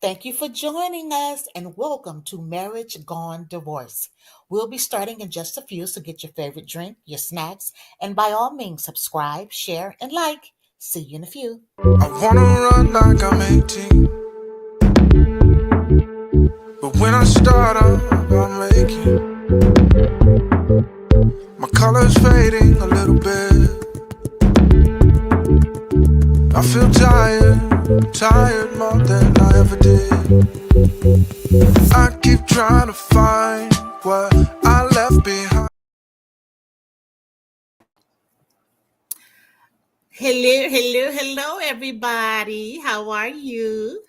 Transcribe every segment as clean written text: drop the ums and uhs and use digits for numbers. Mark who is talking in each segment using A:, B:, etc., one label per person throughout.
A: Thank you for joining us and welcome to Marriage Gone Divorce. We'll be starting in just a few, so get your favorite drink, your snacks, and by all means, subscribe, share, and like. See you in a few.
B: I wanna run like I'm 18, but when I start up, I'm making my colors fading a little bit. I feel tired more than I ever did. I keep trying to find what I left behind.
A: Hello, everybody. How are you?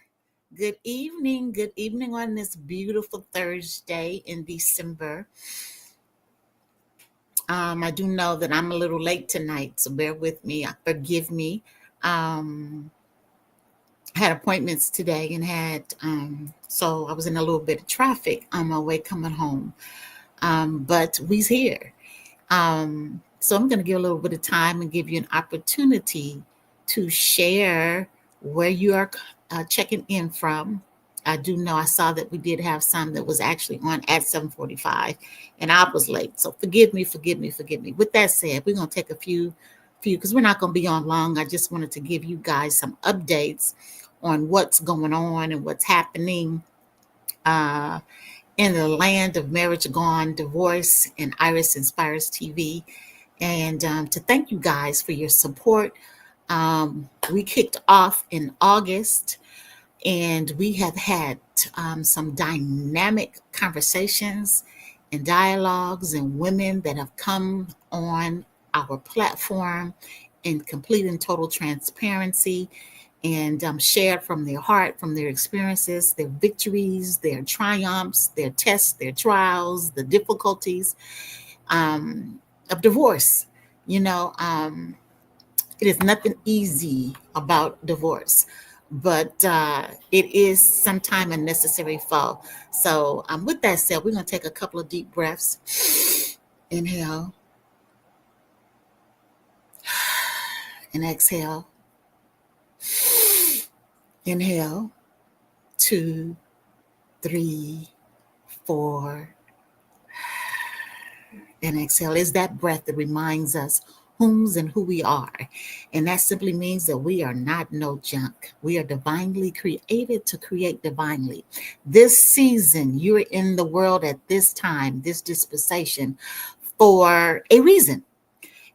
A: Good evening on this beautiful Thursday in December. I do know that I'm a little late tonight, so bear with me. Forgive me. Had appointments today and so I was in a little bit of traffic on my way coming home. But we's here. So I'm going to give a little bit of time and give you an opportunity to share where you are checking in from. I do know I saw that we did have some that was actually on at 7:45 and I was late. So forgive me. With that said, we're going to take a few because we're not going to be on long. I just wanted to give you guys some updates on what's going on and what's happening in the land of Marriage Gone Divorce and Iris Inspires TV. And to thank you guys for your support. We kicked off in August and we have had some dynamic conversations and dialogues and women that have come on our platform in complete and total transparency and shared from their heart, from their experiences, their victories, their triumphs, their tests, their trials, the difficulties of divorce. It is nothing easy about divorce, but it is sometimes a necessary foe. So with that said, we're going to take a couple of deep breaths. Inhale and exhale. Inhale, 2, 3, 4, and exhale. Is that breath that reminds us whom's and who we are. And that simply means that we are not no junk. We are divinely created to create divinely. This season, you're in the world at this time, this dispensation, for a reason.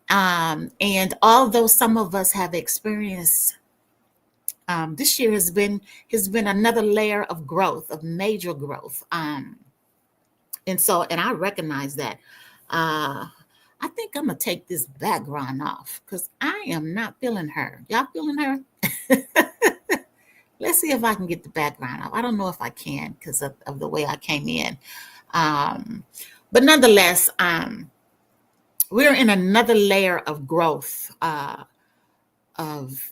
A: And although some of us have experienced this year has been another layer of growth, of major growth. And I recognize that. I think I'm gonna take this background off because I am not feeling her. Y'all feeling her? Let's see if I can get the background off. I don't know if I can because of the way I came in. But nonetheless, we're in another layer of growth, of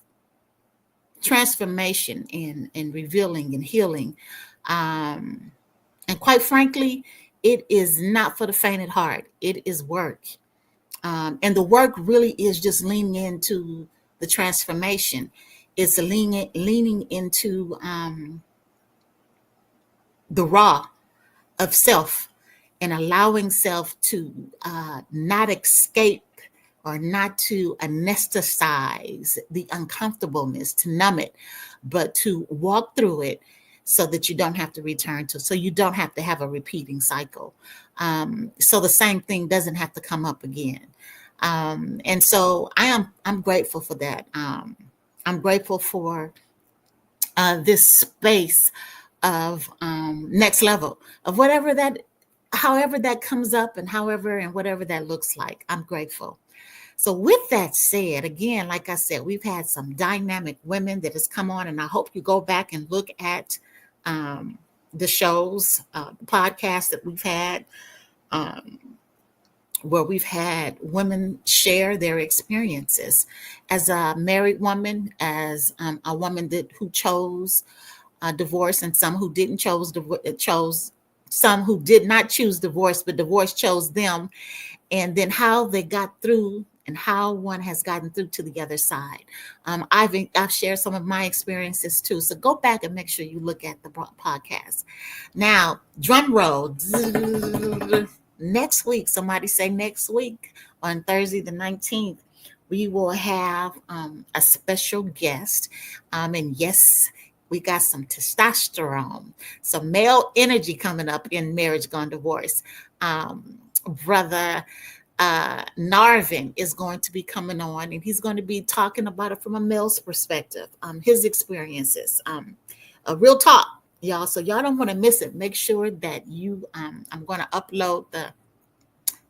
A: transformation and revealing and healing. And quite frankly, it is not for the faint at heart. It is work. And the work really is just leaning into the transformation. It's leaning into the raw of self and allowing self to not escape or not to anesthetize the uncomfortableness, to numb it, but to walk through it so that you don't have to return to, so you don't have to have a repeating cycle. So the same thing doesn't have to come up again. And so I'm grateful for that. I'm grateful for this space of next level of however that comes up and whatever that looks like. I'm grateful. So with that said, again, like I said, we've had some dynamic women that has come on, and I hope you go back and look at the shows, the podcasts that we've had, where we've had women share their experiences as a married woman, as a woman who chose divorce, and some who didn't chose some who did not choose divorce, but divorce chose them, and then how they got through and how one has gotten through to the other side. I've shared some of my experiences too. So go back and make sure you look at the podcast. Now, drum roll. Next week, somebody say next week on Thursday the 19th, we will have a special guest. And yes, we got some testosterone, some male energy coming up in Marriage Gone Divorce. Brother Narvin is going to be coming on, and he's going to be talking about it from a male's perspective, his experiences, a real talk, y'all. So y'all don't want to miss it. Make sure that you, I'm going to upload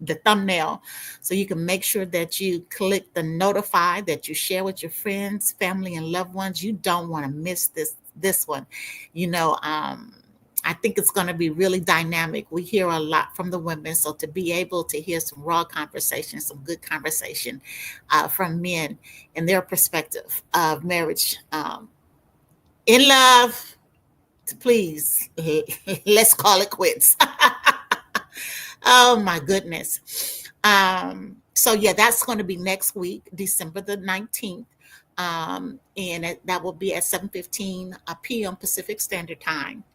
A: the thumbnail so you can make sure that you click the notify, that you share with your friends, family, and loved ones. You don't want to miss this one. I think it's going to be really dynamic. We hear a lot from the women, so to be able to hear some raw conversation, some good conversation from men and their perspective of marriage, in love, please, let's call it quits. Oh my goodness. So yeah, that's going to be next week, December the 19th. And that will be at 7:15 p.m. Pacific Standard Time.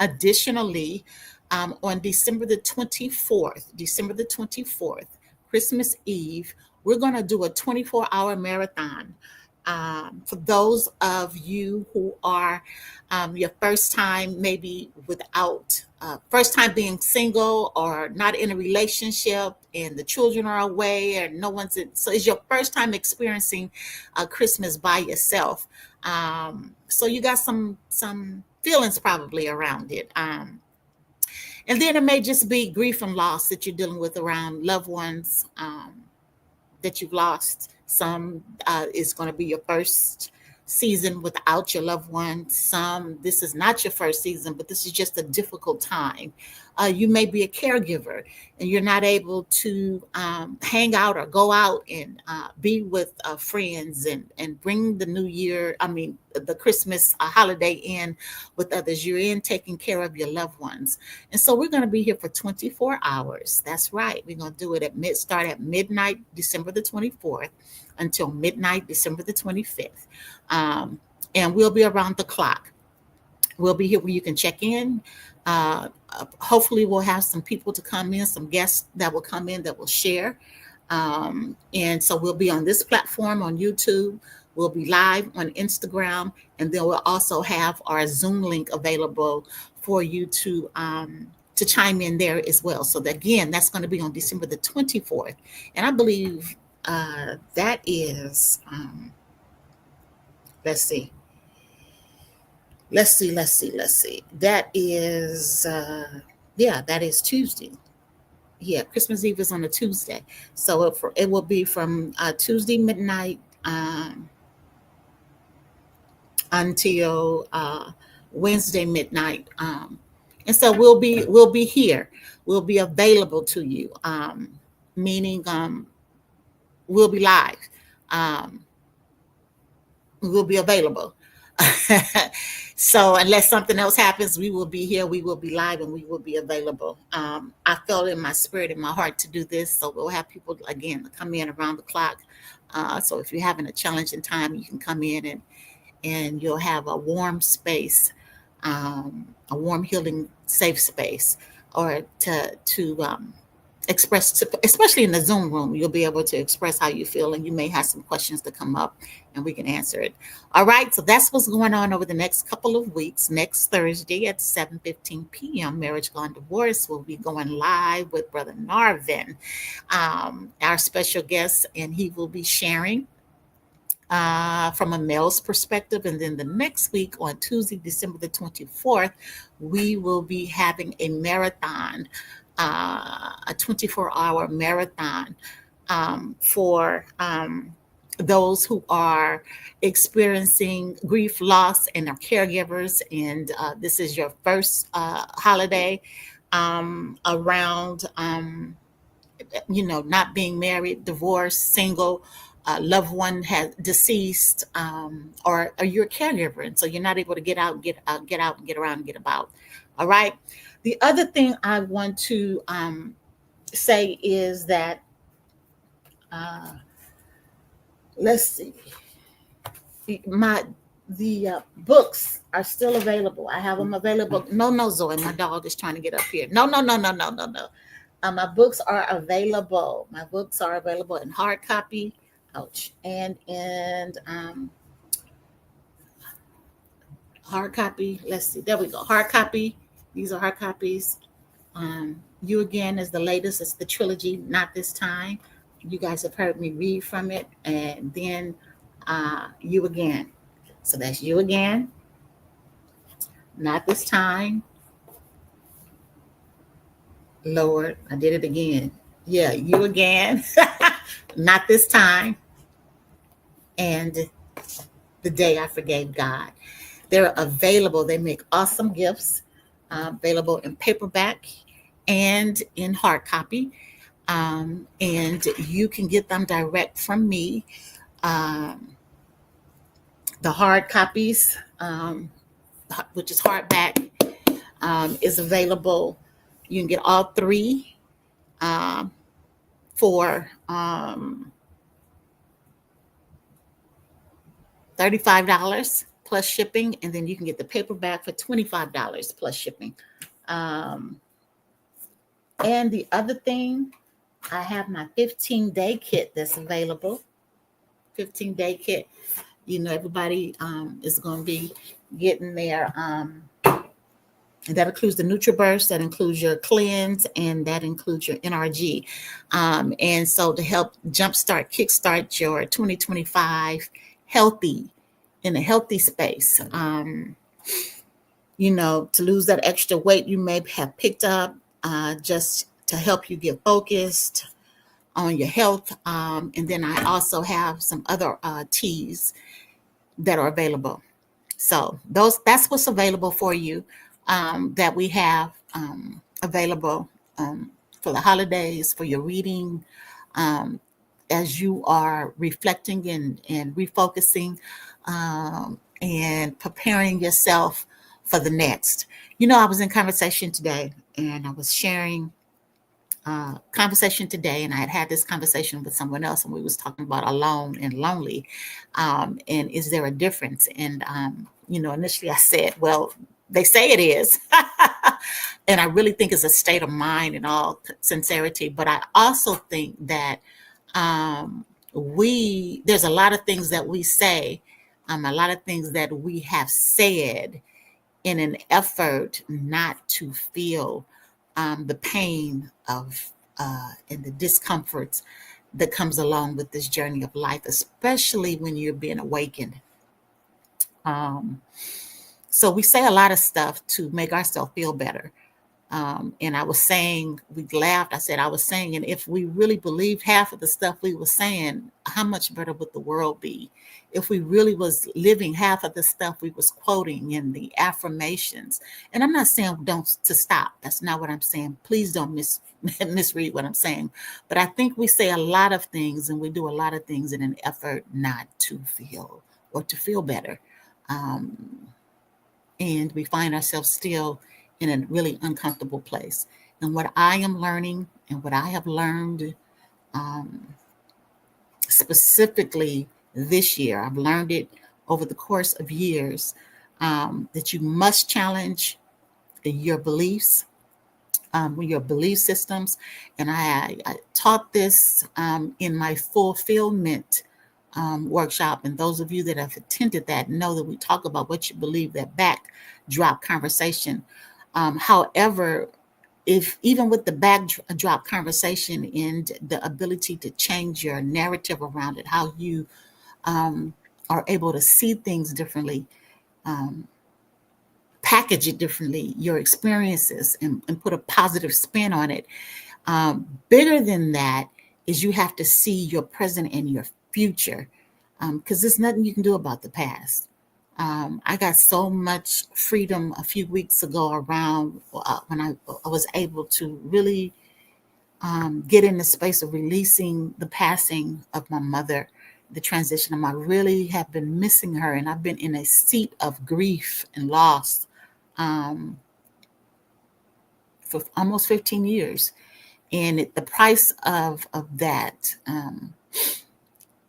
A: Additionally, on December the 24th, Christmas Eve, we're going to do a 24-hour marathon. For those of you who are your first time, maybe first time being single or not in a relationship, and the children are away, or no one's so it's your first time experiencing Christmas by yourself. So you got some feelings probably around it. And then it may just be grief and loss that you're dealing with around loved ones that you've lost. Some is going to be your first season without your loved one. Some, this is not your first season, but this is just a difficult time. You may be a caregiver and you're not able to hang out or go out and be with friends and bring the new year, the Christmas holiday in with others. You're in taking care of your loved ones. And so we're going to be here for 24 hours. That's right. We're going to do it start at midnight, December the 24th, until midnight, December the 25th. And we'll be around the clock. We'll be here where you can check in. Hopefully we'll have some people to come in, some guests that will come in that will share. And so we'll be on this platform on YouTube. We'll be live on Instagram, and then we'll also have our Zoom link available for you to chime in there as well. So again, that's going to be on December the 24th. And I believe that is, let's see. That is, that is Tuesday. Yeah, Christmas Eve is on a Tuesday. So it will be from Tuesday midnight until Wednesday midnight. And so we'll be here. We'll be available to you, meaning we'll be live. We'll be available. So unless something else happens, we will be here, we will be live, and we will be available. I felt in my spirit, in my heart to do this. So we'll have people, again, come in around the clock. So if you're having a challenging time, you can come in and you'll have a warm space, a warm, healing, safe space, or to express, especially in the Zoom room, you'll be able to express how you feel, and you may have some questions to come up and we can answer it. All right, so that's what's going on over the next couple of weeks. Next Thursday at 7:15 p.m., Marriage Gone Divorce will be going live with Brother Narvin, our special guest, and he will be sharing from a male's perspective. And then the next week on Tuesday, December the 24th, we will be having a marathon, a 24-hour marathon for those who are experiencing grief, loss, and are caregivers. And this is your first holiday around, not being married, divorced, single, loved one has deceased, or you're a caregiver, and so you're not able to get out, get around, and get about. All right. The other thing I want to say is that Let's see. The books are still available. I have them available. No, Zoe, my dog is trying to get up here. No. My books are available. My books are available in hard copy, ouch, and in hard copy. Let's see. There we go. Hard copy. These are hard copies. You Again is the latest. It's the trilogy, Not This Time. You guys have heard me read from it, and then You Again. So that's You Again, Not This Time. Lord, I did it again. Yeah, You Again, Not This Time, and The Day I Forgave God. They're available. They make awesome gifts, available in paperback and in hard copy. And you can get them direct from me. The hard copies, which is hardback, is available. You can get all three for $35 plus shipping, and then you can get the paperback for $25 plus shipping. And the other thing, I have my 15-day kit that's available. 15-day kit. You know, everybody is going to be getting their, and that includes the NutriBurst, that includes your cleanse, and that includes your NRG. And so to help kickstart your 2025 healthy, in a healthy space, you know, to lose that extra weight you may have picked up, just to help you get focused on your health. And then I also have some other teas that are available. So that's what's available for you, that we have available for the holidays, for your reading, as you are reflecting and refocusing, and preparing yourself for the next. You know, I was in conversation today, and I was sharing conversation today, and I had this conversation with someone else, and we was talking about alone and lonely, and is there a difference? And you know, initially I said, well, they say it is. And I really think it's a state of mind in all sincerity. But I also think that there's a lot of things that we say, a lot of things that we have said in an effort not to feel the pain of and the discomforts that comes along with this journey of life, especially when you're being awakened. So we say a lot of stuff to make ourselves feel better. And I was saying, we laughed. I was saying, and if we really believed half of the stuff we were saying, how much better would the world be? If we really was living half of the stuff we was quoting and the affirmations. And I'm not saying to stop. That's not what I'm saying. Please don't misread what I'm saying. But I think we say a lot of things and we do a lot of things in an effort not to feel or to feel better. And we find ourselves still in a really uncomfortable place. And what I am learning and what I have learned specifically this year, I've learned it over the course of years, that you must challenge your beliefs, your belief systems. And I taught this in my fulfillment workshop. And those of you that have attended that know that we talk about what you believe, that backdrop conversation. However, if even with the backdrop conversation and the ability to change your narrative around it, how you are able to see things differently, package it differently, your experiences, and put a positive spin on it. Bigger than that is you have to see your present and your future, because there's nothing you can do about the past. I got so much freedom a few weeks ago around when I was able to really get in the space of releasing the passing of my mother, the transition of I really have been missing her, and I've been in a seat of grief and loss for almost 15 years. And the price of that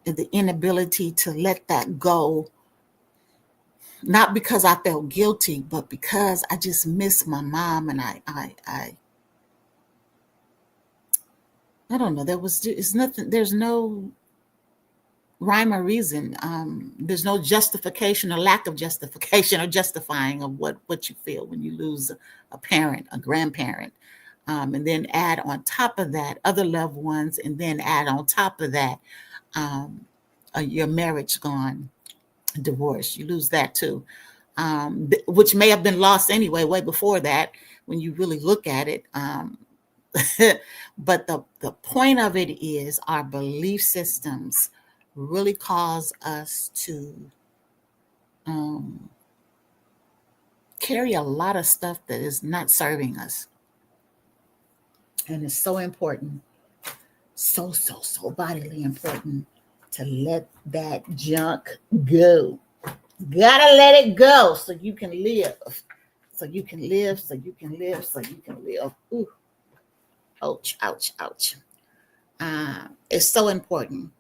A: and the inability to let that go, not because I felt guilty, but because I just miss my mom, and I don't know. There's no rhyme or reason. There's no justification or lack of justification or justifying of what you feel when you lose a parent, a grandparent. And then add on top of that other loved ones, and then add on top of that your marriage gone, divorce. You lose that too, which may have been lost anyway, way before that, when you really look at it. But the point of it is our belief systems really cause us to carry a lot of stuff that is not serving us. And it's so important, so vitally important to let that junk go. Gotta let it go so you can live. So you can live, so you can live, so you can live. Ooh. Ouch, ouch, ouch. It's so important.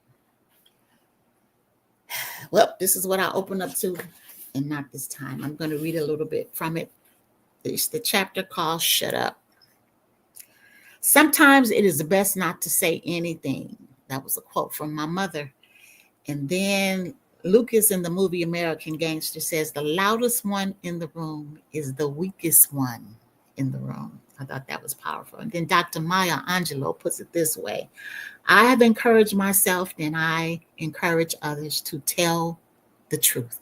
A: Well, this is what I open up to, and not this time. I'm going to read a little bit from it. It's the chapter called Shut Up. Sometimes it is best not to say anything. That was a quote from my mother. And then Lucas in the movie American Gangster says, the loudest one in the room is the weakest one in the room. I thought that was powerful. And then Dr. Maya Angelou puts it this way: I have encouraged myself, and I encourage others to tell the truth.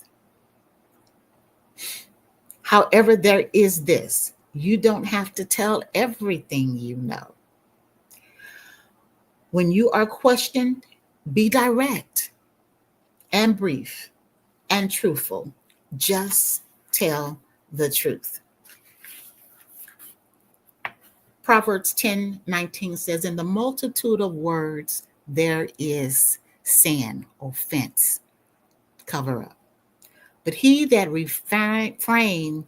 A: However, there is this: you don't have to tell everything you know. When you are questioned, be direct and brief and truthful. Just tell the truth. Proverbs 10:19 says, in the multitude of words, there is sin, offense, cover up. But he that refrain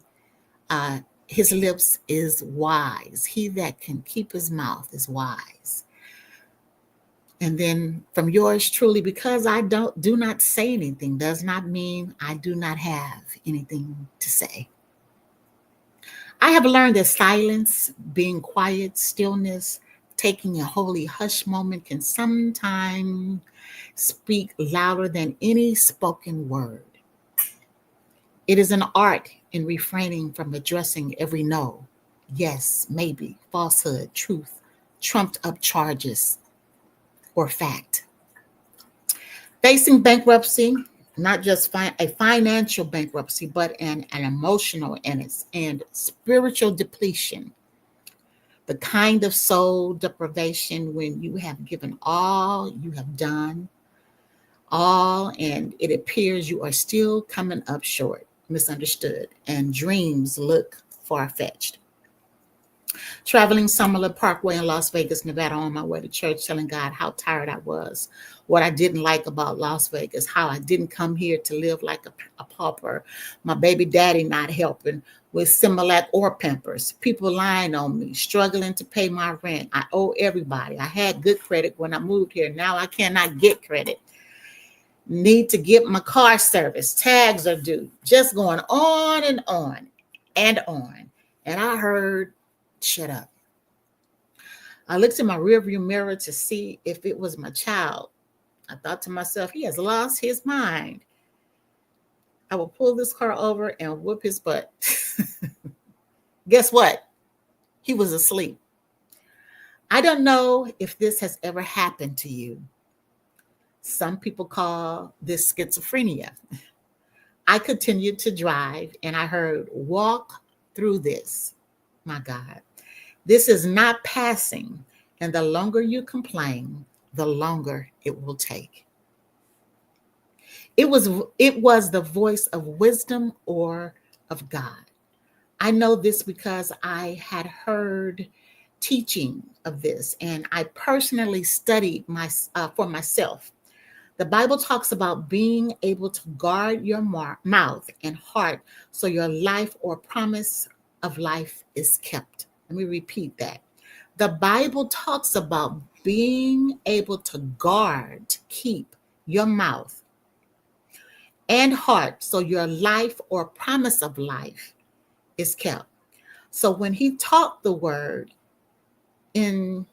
A: his lips is wise. He that can keep his mouth is wise. And then from yours truly, because I do not say anything does not mean I do not have anything to say. I have learned that silence, being quiet, stillness, taking a holy hush moment can sometimes speak louder than any spoken word. It is an art in refraining from addressing every no, yes, maybe, falsehood, truth, trumped up charges, or fact. Facing bankruptcy, not just a financial bankruptcy, but an emotional and spiritual depletion. The kind of soul deprivation when you have given all, you have done all, and it appears you are still coming up short, misunderstood, and dreams look far-fetched. Traveling Summerlin Parkway in Las Vegas, Nevada, on my way to church, telling God how tired I was, what I didn't like about Las Vegas, how I didn't come here to live like a pauper, my baby daddy not helping with Similac or Pampers, people lying on me, struggling to pay my rent. I owe everybody. I had good credit when I moved here. Now I cannot get credit. Need to get my car serviced. Tags are due. Just going on and on and on. And I heard, shut up. I looked in my rearview mirror to see if it was my child. I thought to myself, he has lost his mind. I will pull this car over and whoop his butt. Guess what? He was asleep. I don't know if this has ever happened to you. Some people call this schizophrenia. I continued to drive and I heard, walk through this. My God, this is not passing. And the longer you complain, the longer it will take. It was the voice of wisdom or of God. I know this because I had heard teaching of this, and I personally studied for myself. The Bible talks about being able to guard your mouth and heart so your life or promise of life is kept. Let me repeat that. The Bible talks about being able to guard, keep your mouth and heart so your life or promise of life is kept. So when he taught the word when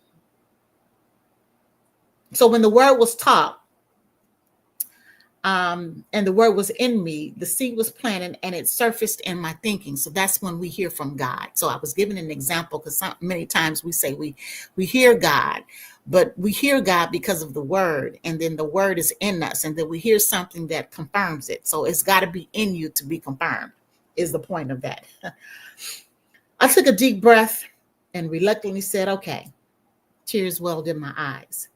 A: the word was taught, and the word was in me, the seed was planted and it surfaced in my thinking. So that's when we hear from God. So I was giving an example because many times we say we hear God, but we hear God because of the word, and then the word is in us, and then we hear something that confirms it. So it's got to be in you to be confirmed, is the point of that. I took a deep breath and reluctantly said, okay. Tears welled in my eyes.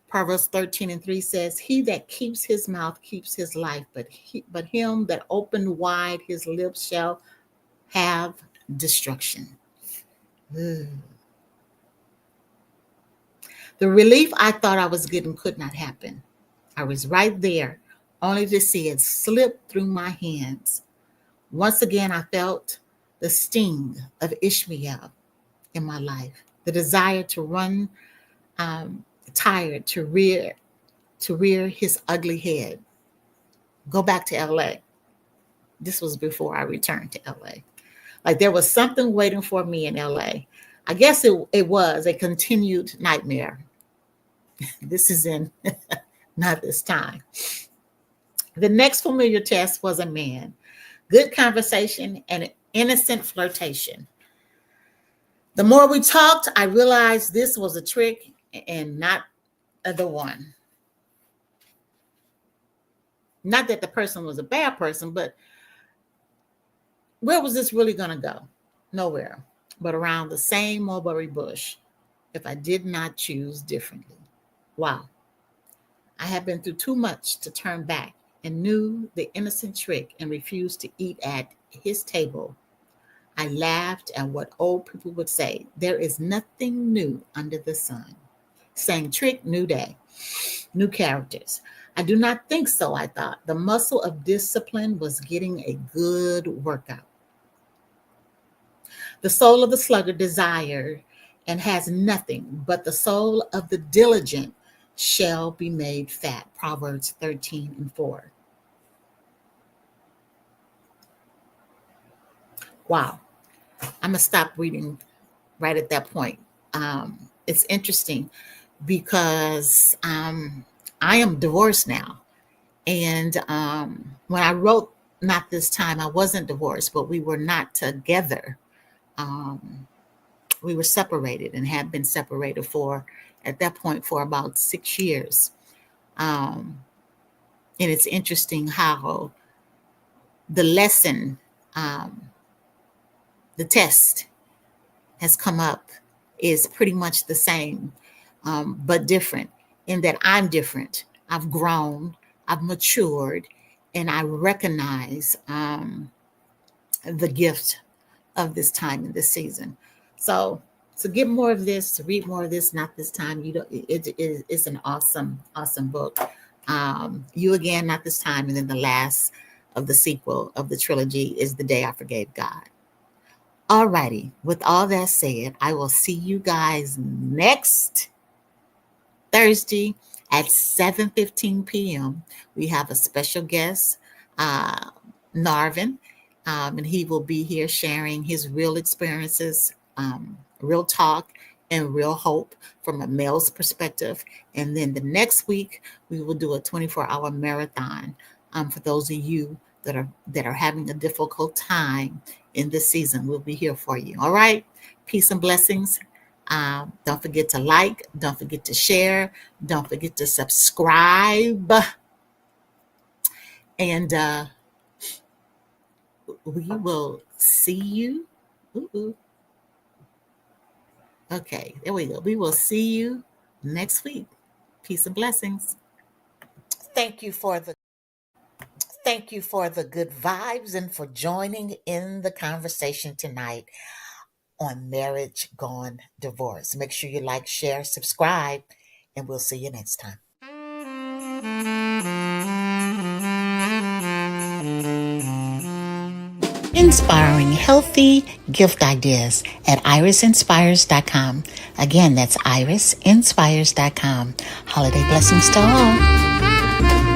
A: Proverbs 13:3 says, he that keeps his mouth keeps his life, but him that opened wide his lips shall have destruction. Ugh. The relief I thought I was getting could not happen. I was right there, only to see it slip through my hands. Once again, I felt the sting of Ishmael in my life, the desire to run, tired, to rear his ugly head. Go back to LA. This was before I returned to LA. Like there was something waiting for me in LA. I guess it was a continued nightmare. This is in not this time. The next familiar test was a man. Good conversation and innocent flirtation. The more we talked, I realized this was a trick and not the one. Not that the person was a bad person, but where was this really going to go? Nowhere, but around the same mulberry bush if I did not choose differently. Wow. I had been through too much to turn back and knew the innocent trick and refused to eat at his table. I laughed at what old people would say. There is nothing new under the sun. Same trick, new day, new characters. I do not think so, I thought. The muscle of discipline was getting a good workout. The soul of the sluggard desired and has nothing, but the soul of the diligent shall be made fat. Proverbs 13:4. Wow. I'm going to stop reading right at that point. It's interesting because I am divorced now. And when I wrote Not This Time, I wasn't divorced, but we were not together. We were separated and had been separated at that point, for about 6 years. And it's interesting how the lesson, the test has come up is pretty much the same, but different in that I'm different. I've grown, I've matured, and I recognize the gift of this time in this season. So to get more of this, to read more of this, Not This Time, it's an awesome book. You Again, Not This Time, and then the last of the sequel of the trilogy is The Day I Forgave God. Alrighty, with all that said, I will see you guys next Thursday at 7:15 p.m. We have a special guest, Narvin, and he will be here sharing his real experiences, real talk, and real hope from a male's perspective. And then the next week, we will do a 24-hour marathon for those of you that are having a difficult time in this season. We'll be here for you. All right. Peace and blessings. Don't forget to like. Don't forget to share. Don't forget to subscribe. And we will see you. Ooh. Okay, there we go. We will see you next week. Peace and blessings. Thank you for the good vibes and for joining in the conversation tonight on Marriage Gone Divorce. Make sure you like, share, subscribe, and we'll see you next time. inspiring healthy gift ideas at irisinspires.com. Again, that's irisinspires.com. Holiday blessings to all.